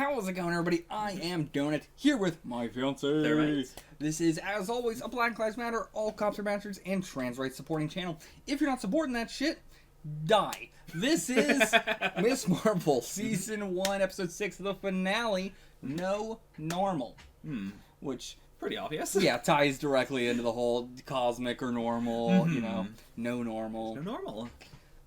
How's it going, everybody? I am Donut, here with my fiancé. This is, as always, a Black Lives Matter, All Cops Are Bastards, and Trans Rights supporting channel. If you're not supporting that shit, die. This is Miss Marvel, Season 1, Episode 6, the finale, No Normal. Which... pretty obvious. Yeah, ties directly into the whole cosmic or normal, you know, no normal. No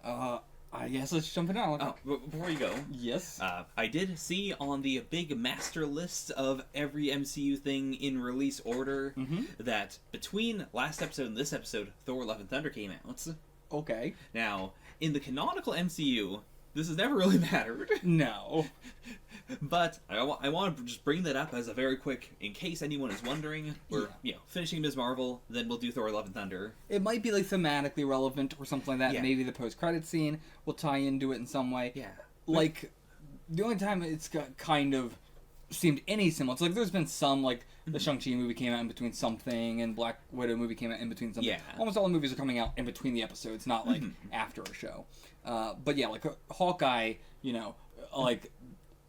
normal. I guess let's jump in now. Oh, before you go. Yes? I did see on the big master list of every MCU thing in release order that between last episode and this episode, Thor Love and Thunder came out. Okay. Now, in the canonical MCU, this has never really mattered. No. But I want to just bring that up as a very quick, in case anyone is wondering, we're finishing Ms. Marvel, then we'll do Thor Love and Thunder. It might be like thematically relevant or something like that. Yeah. Maybe the post-credit scene will tie into it in some way. Yeah. Like, the only time it's kind of seemed any similar, it's like there's been some, like, the Shang-Chi movie came out in between something, and Black Widow movie came out in between something. Yeah. Almost all the movies are coming out in between the episodes, not, like, after a show. But yeah, like, Hawkeye, you know, like...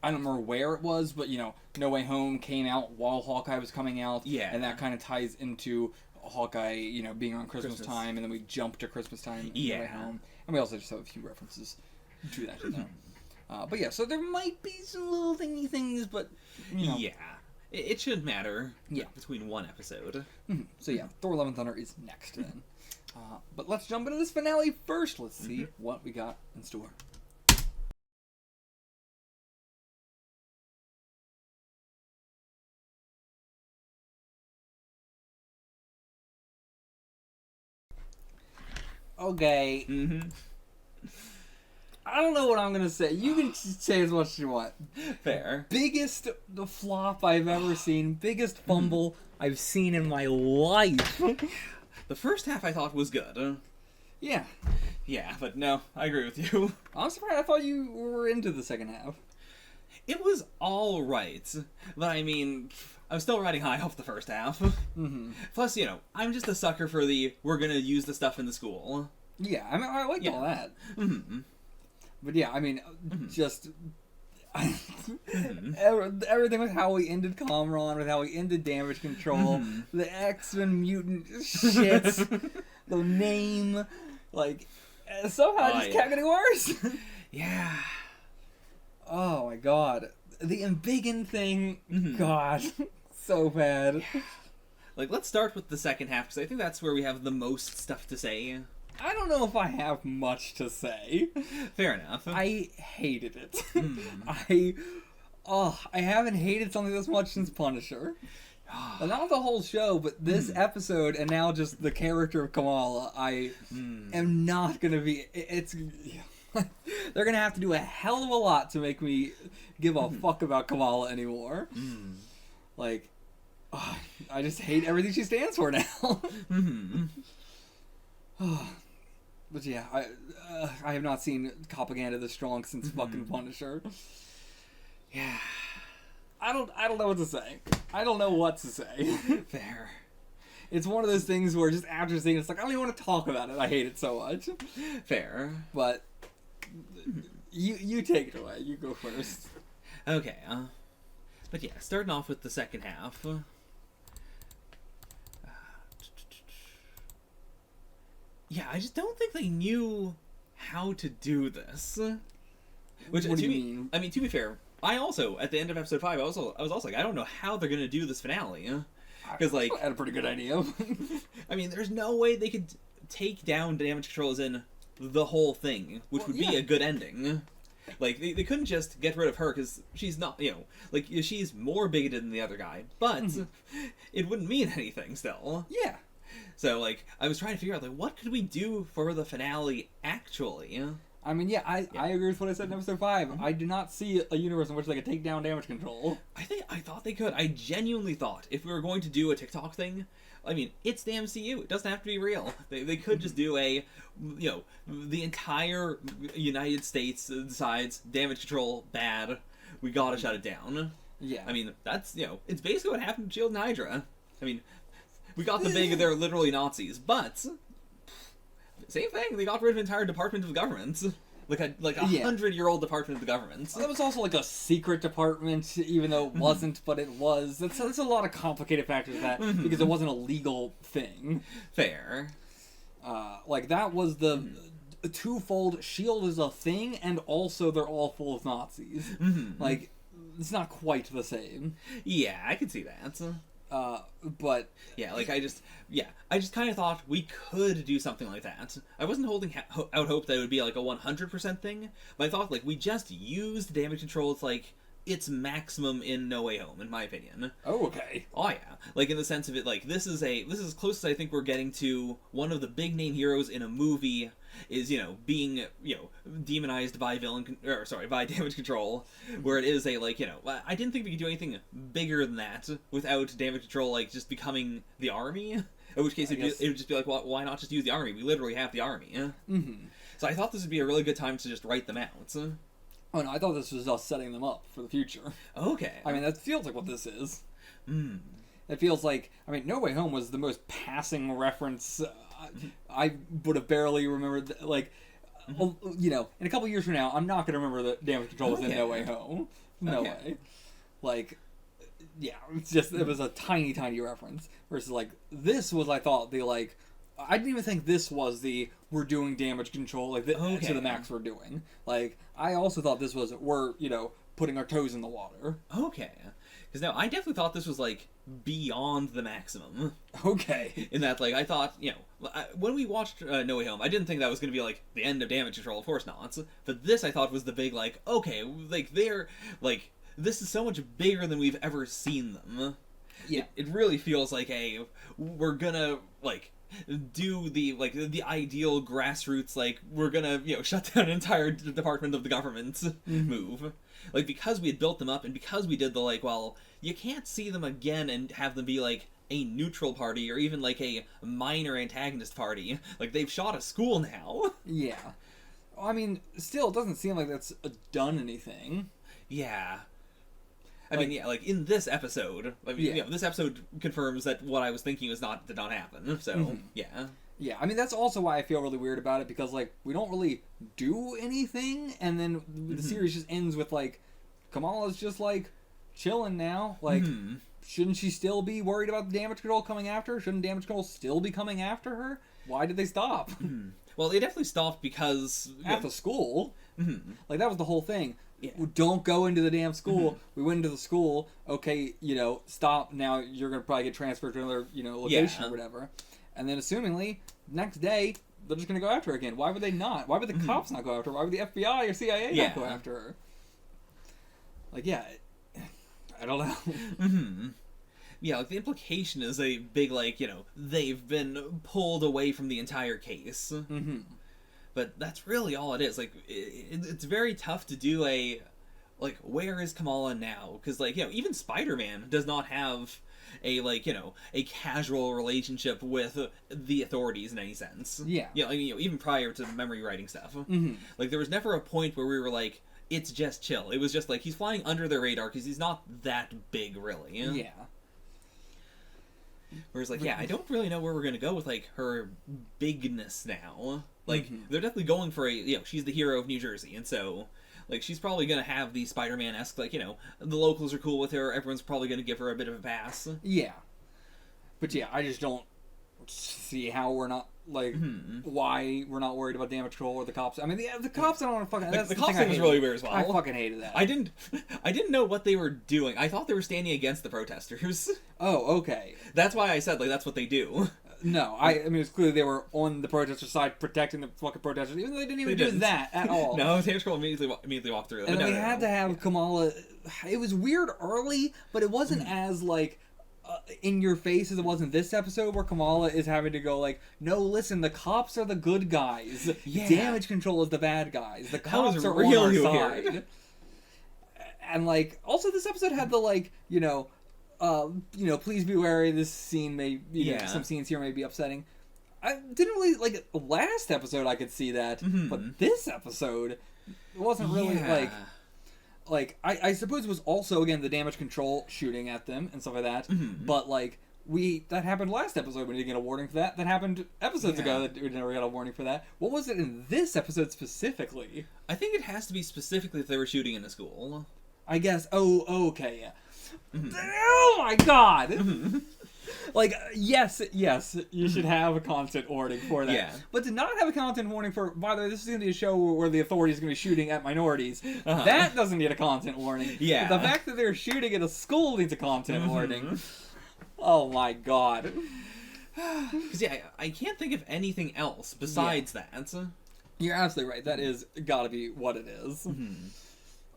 I don't remember where it was, but, you know, No Way Home came out while Hawkeye was coming out. Yeah. And that kind of ties into Hawkeye, you know, being on Christmas time, and then we jump to Christmas time in No Way Home. And we also just have a few references to that, you know. But yeah, so there might be some little thingy things, but, you know. Yeah. It shouldn't matter between one episode. So yeah, Thor Love and Thunder is next then. But let's jump into this finale first. Let's see what we got in store. Okay. I don't know what I'm gonna say. You can say as much as you want. Fair. Biggest flop I've ever seen. Biggest fumble I've seen in my life. The first half I thought was good. Yeah. Yeah, but no, I agree with you. I'm surprised. I thought you were into the second half. It was all right, but I mean, I'm still riding high off the first half. Plus, you know, I'm just a sucker for the we're gonna use the stuff in the school. Yeah, I mean, I liked all that. But yeah, I mean, just everything with how we ended Comron, with how we ended Damage Control, the X-Men mutant shit, the name, like somehow it just kept getting worse. Yeah. Oh my god. The Embiggen thing, god, so bad. Like, let's start with the second half, because I think that's where we have the most stuff to say. I don't know if I have much to say. Fair enough. I hated it. I haven't hated something this much since Punisher. Well, not the whole show, but this episode, and now just the character of Kamala, I am not gonna be... It's... They're gonna have to do a hell of a lot to make me give a fuck about Kamala anymore. Like, I just hate everything she stands for now. But yeah, I have not seen propaganda this strong since fucking Punisher. Yeah. I don't know what to say. I don't know what to say. Fair. It's one of those things where just after seeing it, it's like, I don't even want to talk about it. I hate it so much. Fair. But you take it away. You go first. Okay. But yeah, starting off with the second half. Yeah, I just don't think they knew how to do this. Which, what do you mean? I mean, to be fair, I also, at the end of episode 5, I was also like, I don't know how they're gonna do this finale. Because, like... I had a pretty good idea. I mean, there's no way they could take down Damage Control as in the whole thing, which would be a good ending. Like, they couldn't just get rid of her, because she's not, you know, like, she's more bigoted than the other guy, but it wouldn't mean anything still. Yeah. So, like, I was trying to figure out, like, what could we do for the finale, actually? I mean, I agree with what I said in episode 5. I do not see a universe in which they could take down Damage Control. I thought they could. I genuinely thought if we were going to do a TikTok thing, I mean, it's the MCU. It doesn't have to be real. They could just do a, you know, the entire United States decides Damage Control, bad, we gotta shut it down. Yeah. I mean, that's, you know, it's basically what happened to Shield and Hydra. I mean, we got the big, they're literally Nazis, but same thing, they got rid of an entire department of government. like a 100-year-old department of the government. That was also like a secret department, even though it wasn't, but it was. That's a lot of complicated factors to that, because it wasn't a legal thing. Fair. Like, that was the twofold S.H.I.E.L.D. is a thing, and also they're all full of Nazis. Like, it's not quite the same. Yeah, I could see that. But yeah, like I just kind of thought we could do something like that. I wasn't holding out hope that it would be like a 100% thing, but I thought like we just used damage control. It's like its maximum in No Way Home, in my opinion. Oh, okay. Oh yeah, like in the sense of it, like this is as close as I think we're getting to one of the big name heroes in a movie is being demonized by by damage control, where it is a like I didn't think we could do anything bigger than that without damage control like just becoming the army. In which case it would just be like, well, why not just use the army? We literally have the army. So I thought this would be a really good time to just write them out. Oh no, I thought this was us setting them up for the future. Okay. I mean, that feels like what this is. It feels like, I mean, No Way Home was the most passing reference. I would have barely remembered, in a couple years from now, I'm not going to remember that damage control was in No Way Home. No way. Like, yeah, it was a tiny, tiny reference. Versus, like, this was, I thought, I didn't even think this was we're doing damage control, to the max we're doing. Like, I also thought this was, we're, putting our toes in the water. Okay. Because now, I definitely thought this was, like, beyond the maximum. Okay. In that, like, I thought, when we watched No Way Home, I didn't think that was going to be, like, the end of damage control. Of course not. But this, I thought, was the big, like, okay, like, they're, like, this is so much bigger than we've ever seen them. Yeah. It really feels like we're gonna, like, do the ideal grassroots, like, we're gonna, shut down an entire department of the government move. Like, because we had built them up, and because we did the, like, well, you can't see them again and have them be, like, a neutral party, or even, like, a minor antagonist party. Like, they've shot a school now. Yeah. I mean, still, it doesn't seem like that's done anything. Yeah. I mean, yeah, like, in this episode, I mean, this episode confirms that what I was thinking did not happen, so, yeah. Yeah, I mean, that's also why I feel really weird about it, because, like, we don't really do anything, and then the series just ends with, like, Kamala's just, like, chilling now. Like, shouldn't she still be worried about the damage control coming after her? Shouldn't damage control still be coming after her? Why did they stop? Well, they definitely stopped because... At the school. Like, that was the whole thing. Yeah. Don't go into the damn school. We went into the school. Okay, stop. Now you're going to probably get transferred to another, location or whatever. And then, assumingly, next day, they're just going to go after her again. Why would they not? Why would the cops not go after her? Why would the FBI or CIA not go after her? Like, yeah, I don't know. Yeah, like, the implication is a big, like, they've been pulled away from the entire case. But that's really all it is. Like, it's very tough to do like, where is Kamala now? Because, like, even Spider-Man does not have a, like, a casual relationship with the authorities in any sense. Yeah. Like, even prior to the memory writing stuff. Like, there was never a point where we were like, it's just chill. It was just like, he's flying under the radar because he's not that big, really. Yeah. Whereas, like, I don't really know where we're going to go with, like, her bigness now. Like, they're definitely going for she's the hero of New Jersey, and so, like, she's probably going to have the Spider-Man-esque, like, the locals are cool with her, everyone's probably going to give her a bit of a pass. Yeah. But, yeah, I just don't see how we're not, like, why we're not worried about damage control or the cops. I mean, the cops, I don't want to fucking... The cops thing was really weird as well. I fucking hated that. I didn't know what they were doing. I thought they were standing against the protesters. Oh, okay. That's why I said, like, that's what they do. No, I mean, it's clearly they were on the protester side protecting the fucking protesters, even though they didn't even do that at all. No, damage control immediately walked through. And then we had to have Kamala... It was weird early, but it wasn't as, like... in your face as it was in this episode, where Kamala is having to go like, no, listen, the cops are the good guys. Damage control is the bad guys. The cops are really on our side. And like, also this episode had the like, please be wary. This scene may, some scenes here may be upsetting. I didn't really like last episode. I could see that, but this episode it wasn't really like I suppose it was also again the damage control shooting at them and stuff like that. But like that happened last episode. We didn't get a warning for that. That happened episodes ago that we never got a warning for that. What was it in this episode specifically? I think it has to be specifically if they were shooting in a school. I guess. Oh, okay, yeah. Oh my god! Like, yes, you should have a content warning for that. Yeah. But to not have a content warning for, by the way, this is going to be a show where the authorities are going to be shooting at minorities, that doesn't need a content warning. Yeah. But the fact that they're shooting at a school needs a content warning. Oh my god. Because, yeah, I can't think of anything else besides that. You're absolutely right. That is got to be what it is.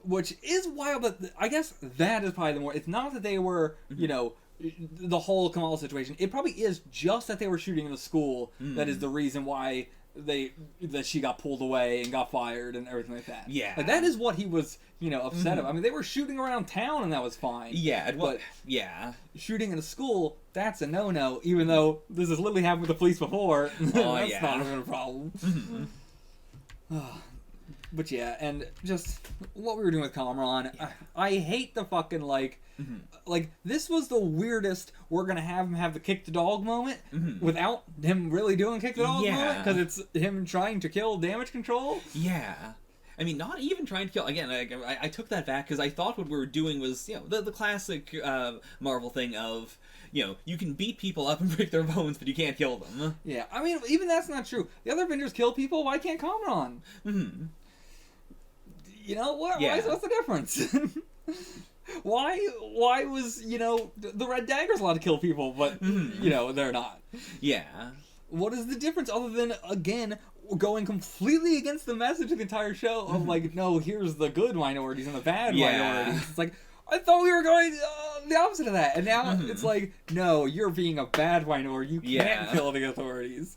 Which is wild, but I guess that is probably the more... It's not that they were, you know, the whole Kamala situation. It probably is just that they were shooting in a school that is the reason why that she got pulled away and got fired and everything like that. Yeah. Like, that is what he was, you know, upset about. I mean, they were shooting around town and that was fine. Yeah, but yeah. shooting in a school, that's a no-no, even though this has literally happened with the police before. That's not even a problem. But yeah, and just what we were doing with Kamran, I hate the fucking, like, this was the weirdest we're gonna have him have the kick the dog moment without him really doing kick the dog moment, because it's him trying to kill damage control. Yeah. I mean, not even trying to kill... Again, I took that back, because I thought what we were doing was, you know, the classic Marvel thing of... You know, you can beat people up and break their bones, but you can't kill them. Yeah, I mean, even that's not true. The other Avengers kill people, why can't Kamran? You know, what's the difference? Why was, you know, the Red Dagger's allowed to kill people, but, you know, they're not? Yeah. What is the difference other than, again, going completely against the message of the entire show of, like, no, here's the good minorities and the bad minorities. It's like, I thought we were going the opposite of that, and now it's like, no, you're being a bad minority. You can't kill the authorities.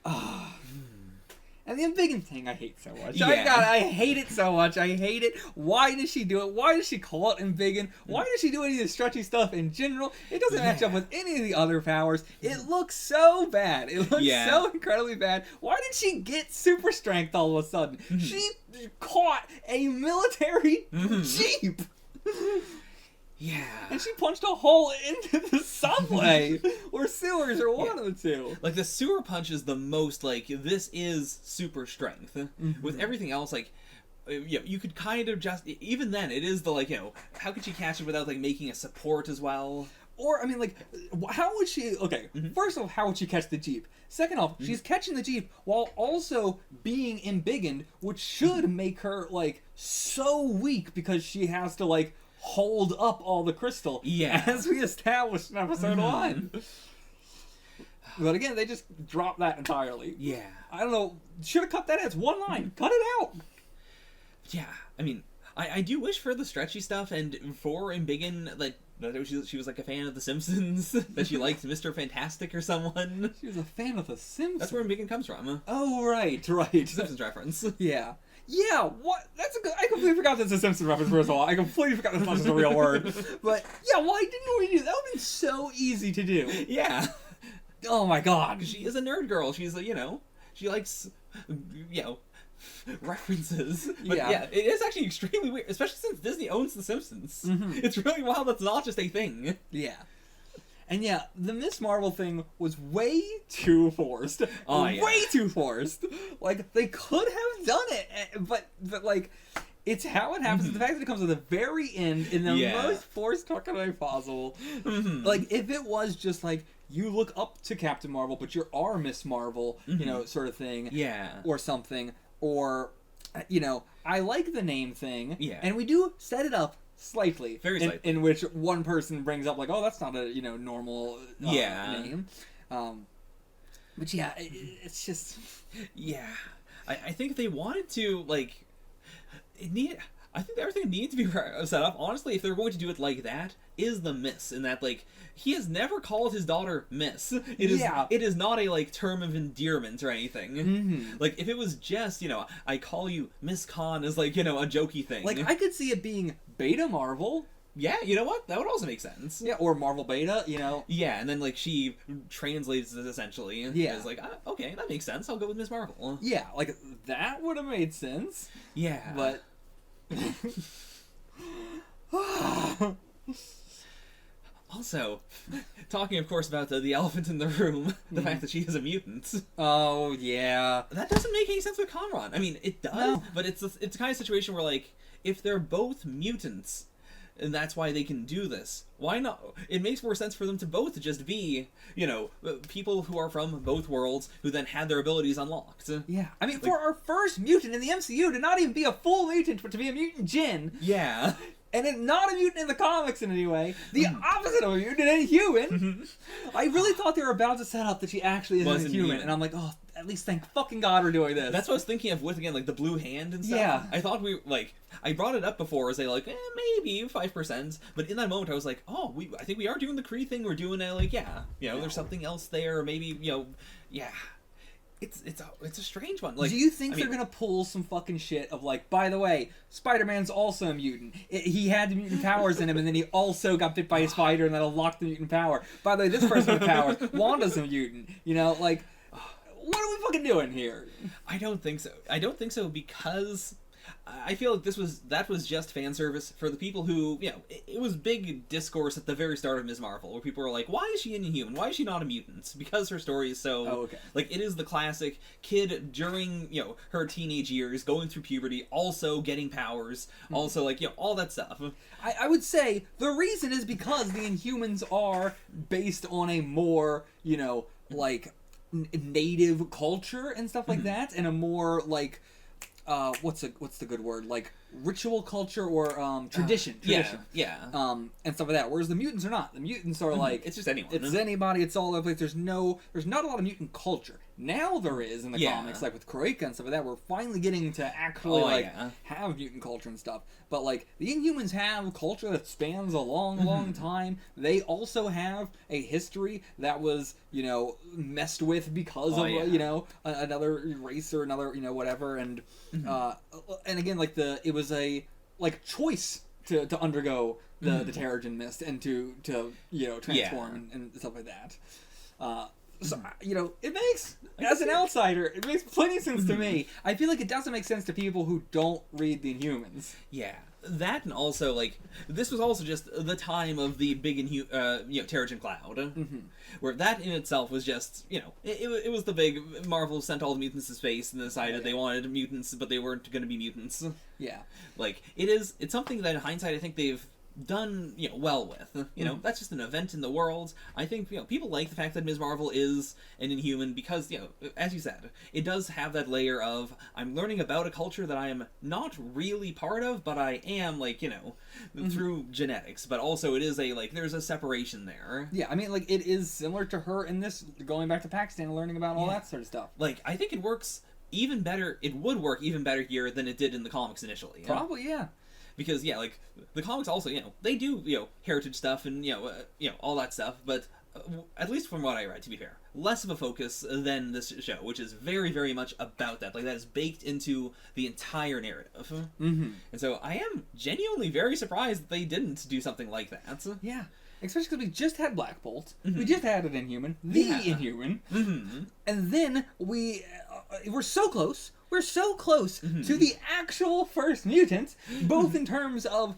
And the Embiggen thing I hate so much. I hate it so much. I hate it. Why does she do it? Why does she call it Embiggen? Why does she do any of this stretchy stuff in general? It doesn't match up with any of the other powers. It looks so bad. It looks so incredibly bad. Why did she get super strength all of a sudden? She caught a military jeep. Yeah. And she punched a hole into the subway or sewers or one of the two. Like, the sewer punch is the most, like, this is super strength. With everything else, like, you could kind of just... Even then, it is the, like, you know, how could she catch it without, like, making a support as well? Or, I mean, like, how would she... Okay, first of all, how would she catch the Jeep? Second off, she's catching the Jeep while also being embiggened, which should make her, like, so weak because she has to, like... hold up all the crystal, as we established in episode 1. But again, they just dropped that entirely. Yeah. I don't know, should have cut that as one line. Cut it out. Yeah, I mean, I do wish for the stretchy stuff, and for Embiggen, like, that she was like a fan of The Simpsons, that she liked Mr. Fantastic or someone. She was a fan of The Simpsons? That's where Embiggen comes from. Oh, right. Simpsons reference. Yeah. Yeah, what? That's a good... I completely forgot that's a Simpsons reference, first of all. I completely forgot that's not just a real word. But, yeah, why didn't we do that? That would have been so easy to do. Yeah. Oh, my God. She is a nerd girl. She's, you know, she likes, you know, references. But, yeah, it is actually extremely weird, especially since Disney owns The Simpsons. It's really wild that's not just a thing. Yeah. And yeah, the Miss Marvel thing was way too forced. Oh, yeah. Way too forced. Like, they could have done it, but like, it's how it happens. The fact that it comes at the very end in the most forced fucking way possible. Like, if it was just like, you look up to Captain Marvel, but you are Miss Marvel, you know, sort of thing. Yeah. Or something. Or, you know, I like the name thing. Yeah. And we do set it up slightly. Very slightly. In which one person brings up, like, oh, that's not a, you know, normal name. But yeah, it's just... Yeah. I think they wanted to, like... I think everything needs to be set up. Honestly, if they're going to do it like that, is the Miss. In that, like, he has never called his daughter Miss. It is not a, like, term of endearment or anything. Like, if it was just, you know, I call you Miss Khan as, like, you know, a jokey thing. Like, I could see it being Beta Marvel. Yeah, you know what? That would also make sense. Yeah, or Marvel Beta, you know? Yeah, and then, like, she translates it, essentially. Yeah. It's like, okay, that makes sense. I'll go with Miss Marvel. Yeah, like, that would have made sense. Yeah. But... Also, talking, of course, about the elephant in the room, the fact that she is a mutant. Oh, yeah. That doesn't make any sense with Conron. I mean, it does, No. but it's the kind of situation where, like, if they're both mutants, and that's why they can do this, why not? It makes more sense for them to both just be, you know, people who are from both worlds, who then had their abilities unlocked. Yeah. I mean, for our first mutant in the MCU to not even be a full mutant, but to be a mutant Jin... Yeah. And it's not a mutant in the comics in any way. The opposite of a mutant, an inhuman. I really thought they were about to set up that she actually is an inhuman. And I'm like, oh, at least thank fucking God we're doing this. That's what I was thinking of with, again, like, the blue hand and stuff. Yeah. I thought I brought it up before as maybe 5%. But in that moment, I was like, oh, I think we are doing the Kree thing. We're doing it, like, there's something else there. Or maybe, yeah. It's a strange one. Like, do you think they're gonna pull some fucking shit of like, by the way, Spider-Man's also a mutant. He had the mutant powers in him, and then he also got bit by a spider, and that unlocked the mutant power. By the way, this person with powers, Wanda's a mutant. You know, like, what are we fucking doing here? I don't think so. I don't think so because I feel like that was just fan service for the people who, it was big discourse at the very start of Ms. Marvel, where people were like, why is she an Inhuman? Why is she not a mutant? Because her story is so, like, it is the classic kid during, her teenage years, going through puberty, also getting powers, also, like, all that stuff. I would say the reason is because the Inhumans are based on a more, like, native culture and stuff like that, and a more, like, what's the good word? Like ritual culture or tradition. Yeah. And stuff like that. Whereas the mutants are not. The mutants are like it's just anyone. It's anybody. It's all over the place. There's not a lot of mutant culture. Now there is in the comics, like with Kroika and stuff like that. We're finally getting to actually have mutant culture and stuff. But like the Inhumans have culture that spans a long time. They also have a history that was messed with because of another race or another whatever and again like it was a choice to undergo the Terrigen Mist and to transform and stuff like that. So it makes, as an outsider, it makes plenty of sense to me. I feel like it doesn't make sense to people who don't read the Inhumans. Yeah, that and also like this was also just the time of the big Terrigen Cloud, where that in itself was just it was the big Marvel sent all the mutants to space and decided they wanted mutants, but they weren't going to be mutants. Yeah, like it's something that in hindsight I think they've done well with. That's just an event in the world. I think people like the fact that Ms. Marvel is an Inhuman because as you said, it does have that layer of I'm learning about a culture that I am not really part of, but I am through genetics, but also it is there's a separation there. Yeah, I mean it is similar to her in this going back to Pakistan and learning about all that sort of stuff. I think it works even better. It would work even better here than it did in the comics initially. Probably, yeah. Because the comics also they do heritage stuff and all that stuff, but at least from what I read, to be fair, less of a focus than this show, which is very very much about that. That is baked into the entire narrative. And so I am genuinely very surprised that they didn't do something like that. Yeah. Especially because we just had Black Bolt, we just had an Inhuman, Inhuman, and then we're so close. We're so close to the actual first mutant, both in terms of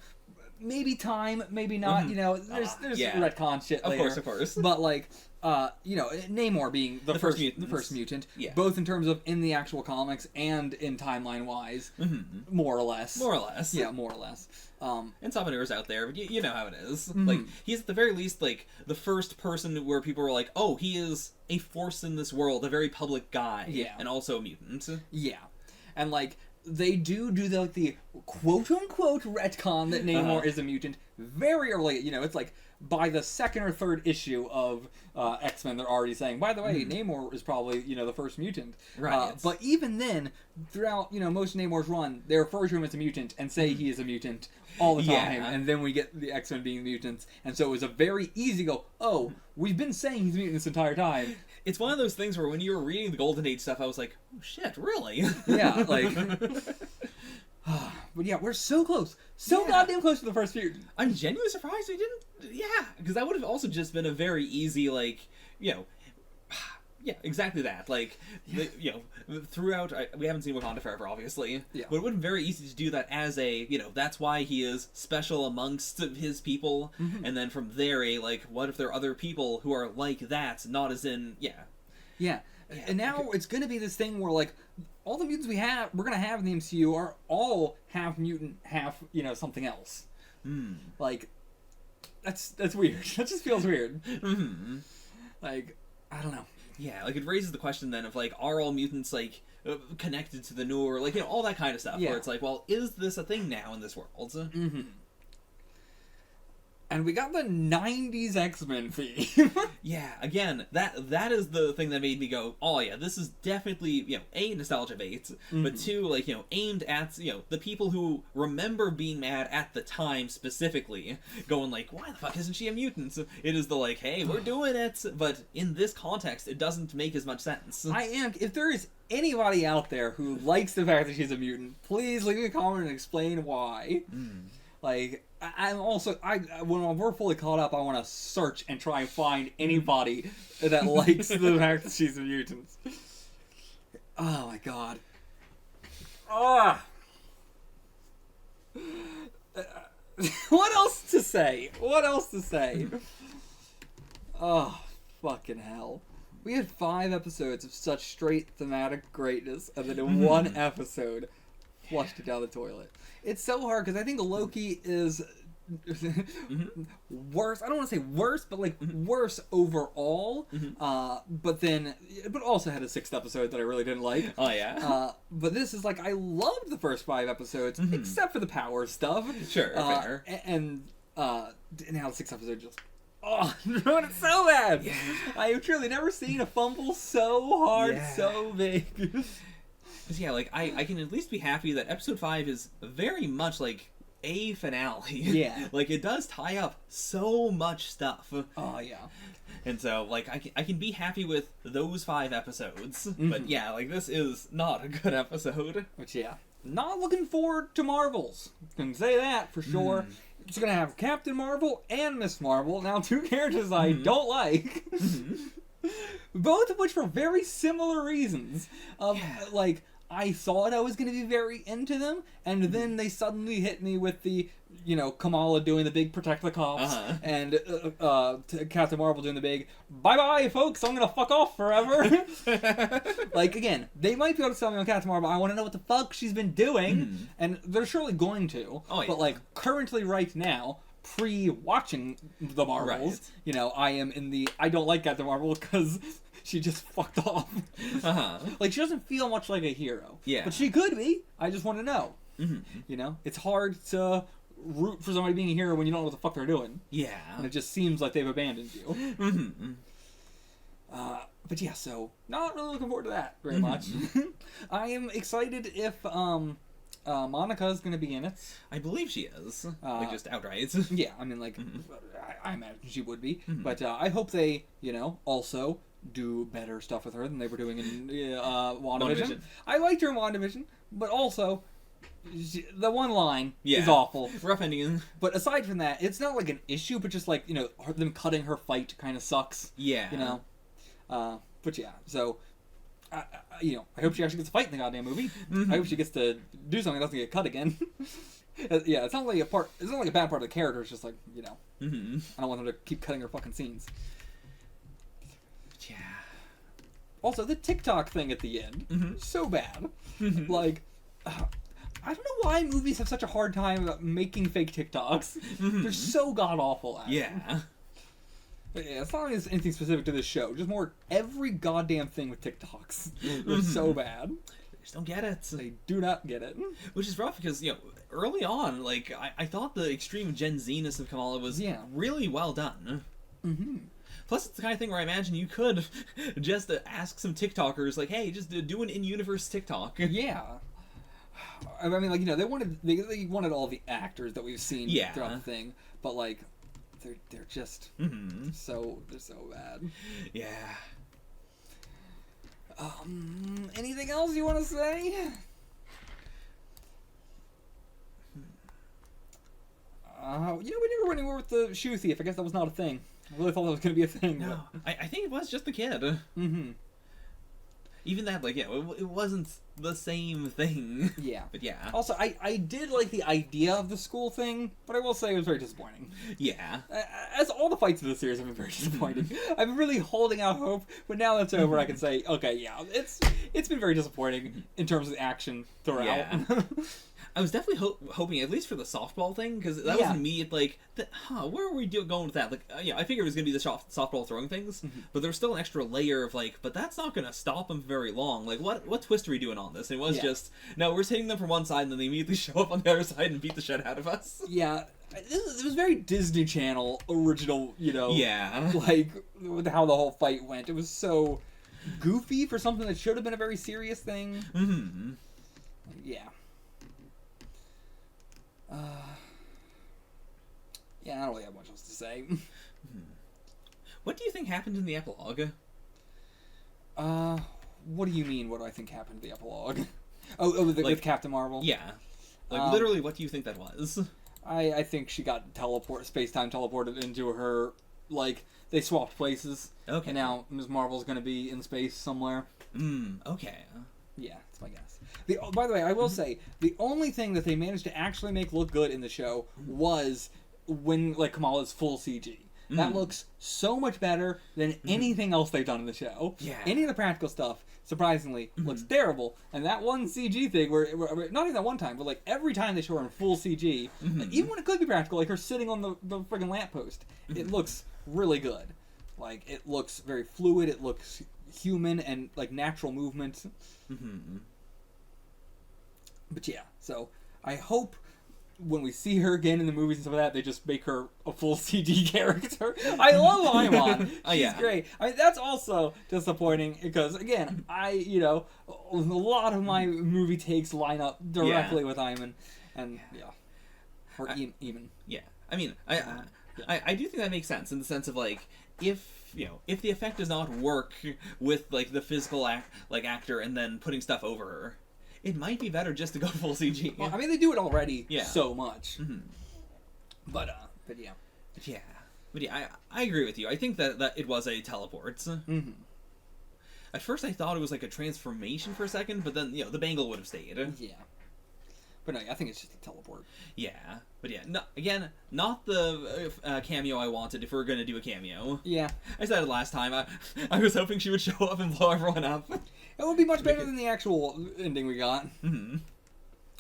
maybe time, maybe not. There's retcon shit later. Of course. But Namor being the first mutant, both in terms of in the actual comics and in timeline wise, more or less. Yeah, more or less. And Sabanur's out there, but you know how it is. He's at the very least the first person where people were like, oh, he is a force in this world, a very public guy, and also a mutant. Yeah, and they do the quote-unquote retcon that Namor is a mutant very early. It's by the second or third issue of X-Men, they're already saying, by the way, Namor is probably, the first mutant. Right. But even then, throughout, most of Namor's run, they refer to him as a mutant and say he is a mutant all the time. And then we get the X-Men being mutants. And so it was a very easy go, oh, we've been saying he's a mutant this entire time. It's one of those things where when you were reading the Golden Age stuff, I was like, oh shit, really? Yeah, but yeah, we're so close. Goddamn close to the first mutant. I'm genuinely surprised we didn't. Yeah, because that would have also just been a very easy, Yeah, exactly that. Like, throughout, we haven't seen Wakanda Forever, obviously. Yeah. But it would have been very easy to do that as a, that's why he is special amongst his people. And then from there, what if there are other people who are like that, not as in, Yeah. And now it's going to be this thing where, like, all the mutants we're going to have in the MCU are all half mutant, half, something else. Like, that's weird. That just feels weird. Like, I don't know. Yeah, like, it raises the question then of, like, are all mutants, like, connected to the Noor? Like, all that kind of stuff. Where it's like, well, is this a thing now in this world? And we got the 90s X-Men theme. Yeah, again, that is the thing that made me go, oh yeah, this is definitely, A, nostalgia bait, but two, like, aimed at, the people who remember being mad at the time specifically, going like, why the fuck isn't she a mutant? It is the like, hey, we're doing it, but in this context, it doesn't make as much sense. If there is anybody out there who likes the fact that she's a mutant, please leave me a comment and explain why. Like, when we're fully caught up, I want to search and try and find anybody that likes the fact that she's a mutant. Oh my god. What else to say? Oh, fucking hell. We had 5 episodes of such straight thematic greatness, and then in one episode, flushed it down the toilet. It's so hard because I think Loki is worse. I don't want to say worse, but like worse overall. But also had a 6th episode that I really didn't like. Oh yeah. But this is like, I loved the first 5 episodes except for the power stuff. Sure. Fair. And now the 6th episode just. Oh, ruined it so bad. Yeah. I have truly never seen a fumble so hard, so big. Yeah, like, I can at least be happy that episode 5 is very much like a finale. Yeah. Like, it does tie up so much stuff. Oh, yeah. And so, like, I can be happy with those 5 episodes. But yeah, like, this is not a good episode. Which, yeah. Not looking forward to Marvels. Can say that for sure. It's gonna have Captain Marvel and Miss Marvel. Now, 2 characters I don't like. Both of which for very similar reasons. Like, I thought I was going to be very into them, and then they suddenly hit me with the, Kamala doing the big protect the cops, and Captain Marvel doing the big, bye-bye, folks, I'm going to fuck off forever. Like, again, they might be able to sell me on Captain Marvel. I want to know what the fuck she's been doing, and they're surely going to. Oh, yeah. But, like, currently right now, pre-watching the Marvels, I am in the, I don't like Captain Marvel because she just fucked off. Like, she doesn't feel much like a hero. Yeah. But she could be. I just want to know. It's hard to root for somebody being a hero when you don't know what the fuck they're doing. Yeah. And it just seems like they've abandoned you. But yeah, so, not really looking forward to that very much. I am excited if, Monica's going to be in it. I believe she is. Like, just outright. Yeah, I mean, like, I imagine she would be. But I hope they, also do better stuff with her than they were doing in WandaVision. I liked her in WandaVision, but also, the one line is awful. Rough ending. But aside from that, it's not like an issue, but just like, them cutting her fight kind of sucks. Yeah. But yeah, so... I hope she actually gets to fight in the goddamn movie. I hope she gets to do something that doesn't get cut again. Yeah, it's not like it's not like a bad part of the character. It's just like, I don't want them to keep cutting her fucking scenes. Yeah. Also, the TikTok thing at the end, so bad. Like, I don't know why movies have such a hard time making fake TikToks. They're so god awful at it. Yeah. But yeah, it's not like it's anything specific to this show. Just more every goddamn thing with TikToks. They're so bad. They just don't get it. They do not get it. Which is rough because, early on, like, I thought the extreme Gen Z-ness of Kamala was really well done. Plus, it's the kind of thing where I imagine you could just ask some TikTokers, like, hey, just do an in-universe TikTok. Yeah. I mean, like, they wanted all the actors that we've seen throughout the thing, but, like, they're just they're so bad. Yeah. Anything else you want to say? We never went anywhere with the shoe thief. I guess that was not a thing. I really thought that was going to be a thing. No, I think it was just the kid. Even that, like, it wasn't the same thing. Yeah. But yeah. Also, I did like the idea of the school thing, but I will say it was very disappointing. Yeah. As all the fights in the series have been very disappointing. I've been really holding out hope, but now that's over, I can say, okay, yeah, it's been very disappointing in terms of action throughout. Yeah. I was definitely hoping, at least for the softball thing, because that was immediate, like, where are we going with that? Like, I figured it was going to be the softball throwing things, but there's still an extra layer of, like, but that's not going to stop them very long. Like, what twist are we doing on this? And it was just, no, we're hitting them from one side, and then they immediately show up on the other side and beat the shit out of us. Yeah. It was very Disney Channel original, Yeah. like, with how the whole fight went. It was so goofy for something that should have been a very serious thing. Mm-hmm. Yeah. Yeah, I don't really have much else to say. What do you think happened in the epilogue? What do you mean, what do I think happened in the epilogue? With Captain Marvel? Yeah. Like, literally, what do you think that was? I think she got space-time teleported into her, like, they swapped places. Okay. And now Ms. Marvel's gonna be in space somewhere. Okay. Yeah, that's my guess. By the way, I will say, the only thing that they managed to actually make look good in the show was when, like, Kamala's full CG. That looks so much better than anything else they've done in the show. Yeah. Any of the practical stuff, surprisingly, looks terrible. And that one CG thing, where not even that one time, but, like, every time they show her in full CG, like, even when it could be practical, like her sitting on the friggin' lamppost, it looks really good. Like, it looks very fluid, it looks human and, like, natural movement. But yeah, so I hope when we see her again in the movies and stuff like that, they just make her a full CG character. I love Iman. She's great. I mean, that's also disappointing because, again, a lot of my movie takes line up directly with Iman. And, or Eamon. Yeah. I mean, I do think that makes sense in the sense of, like, if the effect does not work with, like, the physical actor and then putting stuff over her, it might be better just to go full CG. Well, I mean, they do it already so much. But yeah. But yeah, I agree with you. I think that it was a teleport. At first I thought it was like a transformation for a second, but then, the bangle would have stayed. Yeah. But no, I think it's just a teleport. Yeah. But yeah, not the cameo I wanted if we were going to do a cameo. Yeah. I said it last time. I was hoping she would show up and blow everyone up. It would be much better than the actual ending we got. And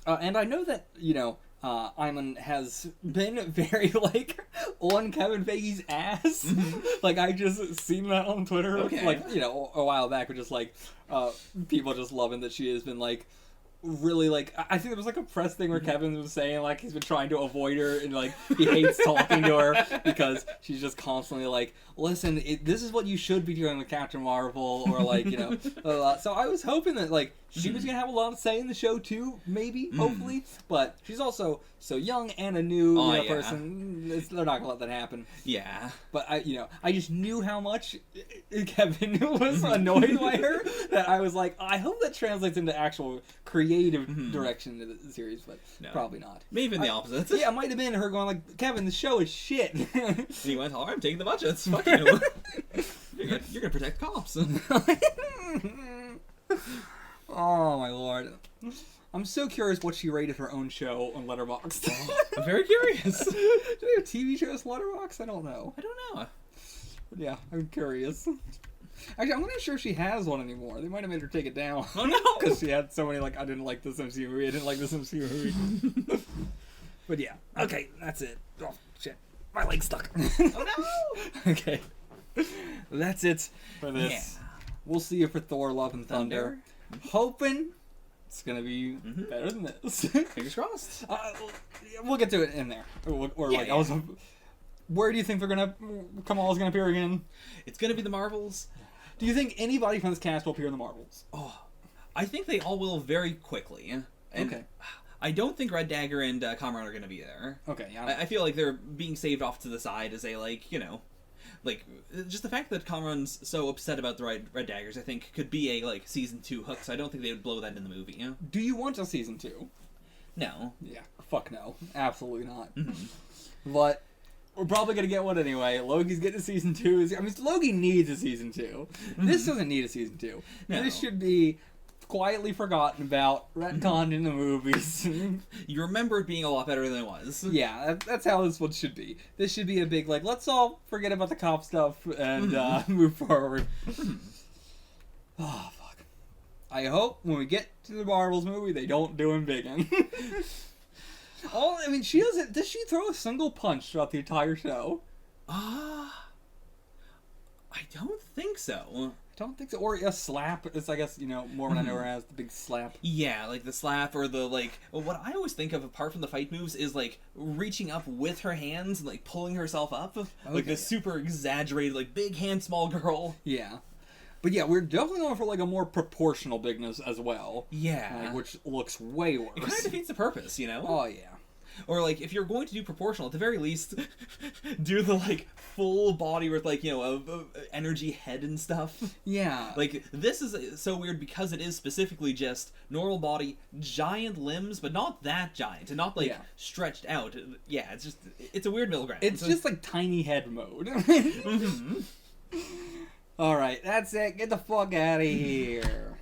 I know that, Iman has been very, like, on Kevin Feige's ass. Like, I just seen that on Twitter, like, a while back, with just, like, people just loving that she has been, like, really, like, I think there was, like, a press thing where Kevin was saying, like, he's been trying to avoid her and, like, he hates talking to her because she's just constantly like, listen, this is what you should be doing with Captain Marvel, or, like, so I was hoping that, like, she was gonna have a lot of say in the show too, maybe, hopefully, but she's also so young and a new person. They're not gonna let that happen. Yeah. But I just knew how much Kevin was annoyed by her that I was like, I hope that translates into actual creative direction to the series, but probably not. Maybe the opposite. Yeah, it might have been her going like, Kevin, the show is shit. He went, oh, I'm taking the budgets. Fuck you. You're gonna protect cops. Oh my lord. I'm so curious what she rated her own show on Letterboxd. I'm very curious. Do they have TV shows Letterboxd? I don't know. I don't know. But yeah, I'm curious. Actually, I'm not sure if she has one anymore. They might have made her take it down. Oh no! Because she had so many, like, I didn't like this MCU movie, I didn't like this MCU movie. But yeah. Okay, that's it. Oh, shit. My leg's stuck. Oh no! Okay. That's it for this. Yeah. We'll see you for Thor Love and Thunder. Hoping it's gonna be better than this. Fingers crossed. We'll get to it in there. Where do you think they're gonna Kamala's gonna appear again? It's gonna be the Marvels. Do you think anybody from this cast will appear in the Marvels? Oh, I think they all will very quickly. And okay. I don't think Red Dagger and Kamran are gonna be there. Okay. Yeah. I feel like they're being saved off to the side as they like, just the fact that Kamran's so upset about the Red Daggers, I think, could be a, like, Season 2 hook, so I don't think they would blow that in the movie, Do you want a Season 2? No. Yeah, fuck no. Absolutely not. But We're probably gonna get one anyway. Loki's getting a season 2. I mean, Loki needs a season 2. This doesn't need a season 2. No. This should be quietly forgotten about, retconned in the movies. You remember it being a lot better than it was. Yeah, that's how this one should be. This should be a big, like, let's all forget about the cop stuff and move forward. Oh, fuck. I hope when we get to the Marvels movie, they don't do him biggin. I mean, she doesn't... Does she throw a single punch throughout the entire show? I don't think so. I don't think so. Or a slap. It's, I guess, more when I know her as the big slap. Yeah, like the slap or the, like... What I always think of, apart from the fight moves, is, like, reaching up with her hands and, like, pulling herself up. Okay, like this super exaggerated, like, big hand, small girl. Yeah. But yeah, we're definitely going for, like, a more proportional bigness as well. Yeah. Like, which looks way worse. It kind of defeats the purpose, Oh, yeah. Or, like, if you're going to do proportional, at the very least, do the, like, full body with, like, energy head and stuff. Yeah. Like, this is so weird because it is specifically just normal body, giant limbs, but not that giant, and not, like, stretched out. Yeah, it's a weird middle ground. It's just, like, tiny head mode. Alright, that's it. Get the fuck out of here.